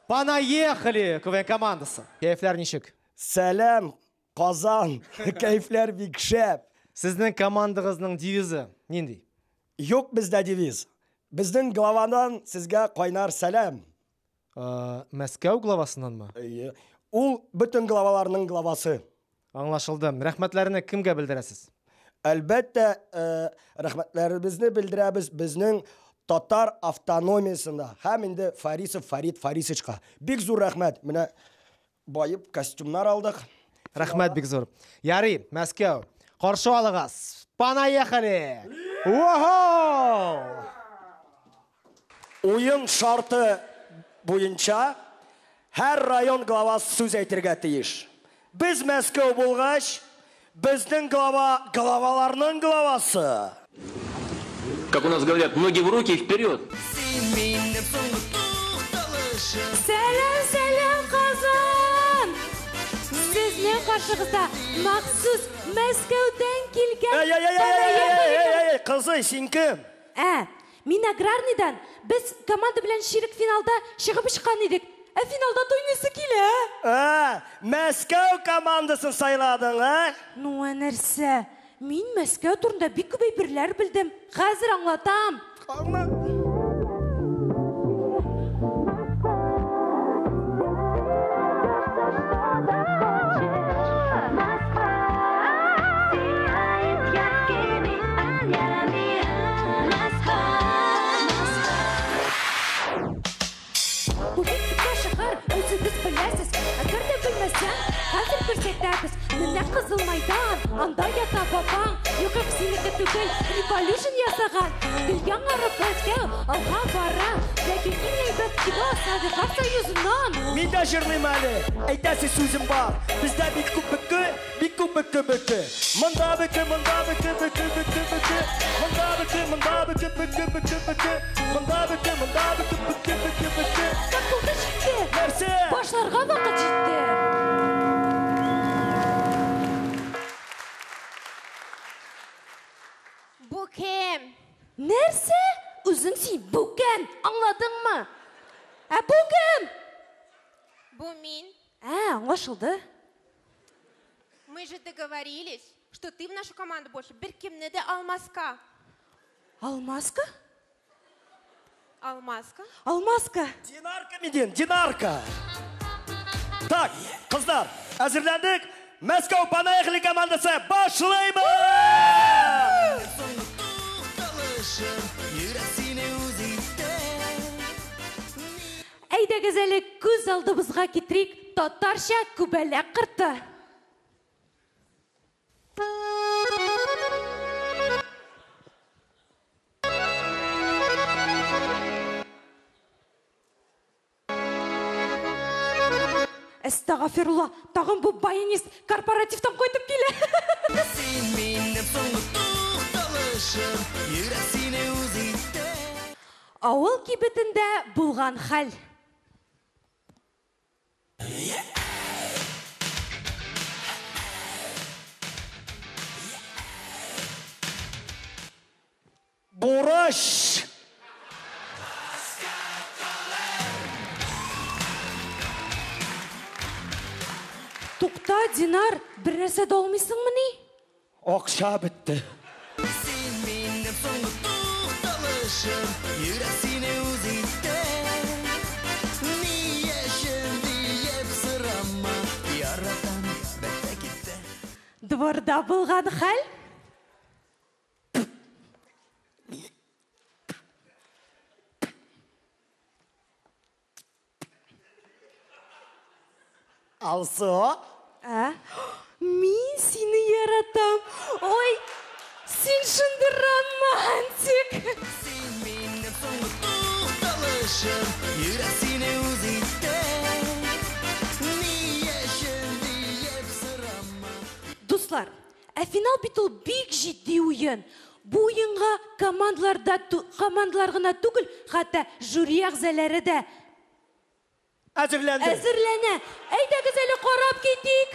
Понаехали, КВН командасы. Keyifler ничек? Сәлем, Қазан, кәйфләр бик шәп. Сіздің командағыздың девизі нендей? Юк бездә девиз. Безнең главадан сезгә кайнар сәлем. Мәскәү главасынан мы? Ул бөтен главаларның главасы. Аңлашылды. Рәхмәтләрне кемгә белдерәсез? Әлбәттә, рәхмәтләребезне белдерәбез безнең татар автономиясында. Һәм инде Фарисов Фарид Фарисовичка. Бик зур рәхмәт. Менә байып костюмнар алдык. Рәхмәт бик зур. Ярый, Мәскәү. Каршы алыгыз. Понаехали! Вау! Уен шарты буенча һәр район главасы сүз әйтергә тиеш. Без Мәскәү булгач, безнең главаларның главасы. Как у нас говорят, ноги в руки и вперед. Сәлем, Қазан! Сезнең каршыгызда махсус Мәскәүдән килгән. Кызый, син кем? Мин аграрныйдан. Біз команда белән ширек финалда чыгып чыккан идек. Финалда туйнысы килә. Мәскәү командасын сайладың, Ну, нәрсә? Мин Мәскәү турында бик күп әйберләр белдем. Хәзер аңлатам. Хәзер күрсәтәбез, менә Кызыл майдан, анда ята бабаң, юкып синеке түгел, революшн ясаган. Белгән арып Мәскәү, алга бара, ләкин иң әйбәт чыга Советлар Союзыннан. Мин дә җырлыйм әле, әйтәсе сүзем бар. Бездә бик күп бөке. Монда бөке. Монда бөке. Вакыт җитте. Нәрсә? Башларга вакыт җитте. Bu kim? Нәрсә? Үзең син бүген, аңладыңмы? Bu kim? Bu min. Аңлашылды. Мы же договорились, что ты в нашу команду больше bir kimni de almaska. Алмаска? Almaska? Алмаска. Динарка. Так, кызлар, әзерләндек. Мәскәү Понаехали командасы башлаймыз! Әйдәгез әле күз алдыбызга китерик, татарча күбәләк кырты. Әстәгъфирулла, тагын бу баянист корпоративтан кайтып килә. Авыл кибетендә булган хәл. Бураш! Тукта, Динар, бер нәрсә дә алмыйсыңмы ни? Акча бетте. Дворда булган хәл? Алсо? Мин сине яратам. Ой, син шундый романтик. Дуслар, финал бит ул бик җитди уен. Бу уенга командалар гына түгел, хәтта жюри әгъзалары да әзерләнә. Әйдәгез әле карап китик.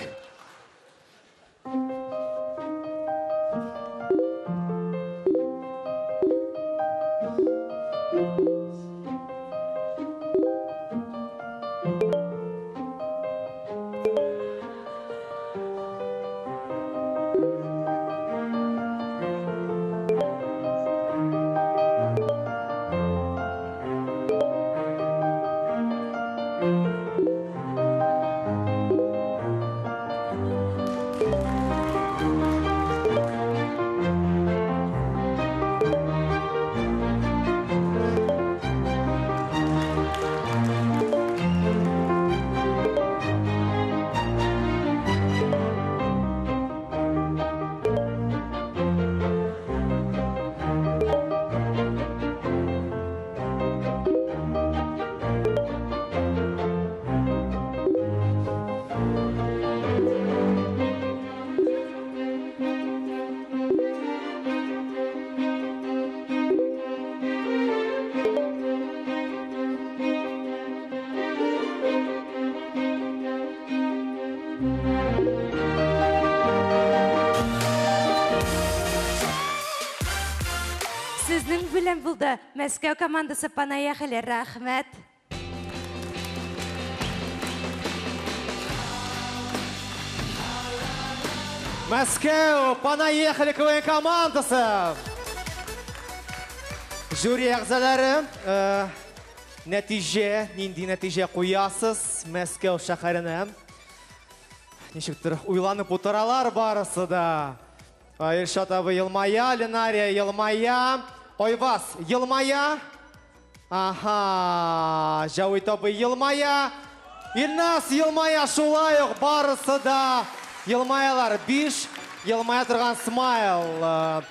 Сезнең белән булды Мәскәү командасы «Понаехали». Рәхмәт. Мәскәү, «Понаехали» КВН командасы. Жюри әгъзалары, нинди нәтиже куясыз Мәскәү шәһәренә? Ничектер уйланып утыралар барысы да. Илшат абый елмая, Ленария елмая, Ойвас елмая. Аха, Жауит абый елмая. Илнас елмая, шулай ук барысы да елмаялар. 5 елмая торган смайл.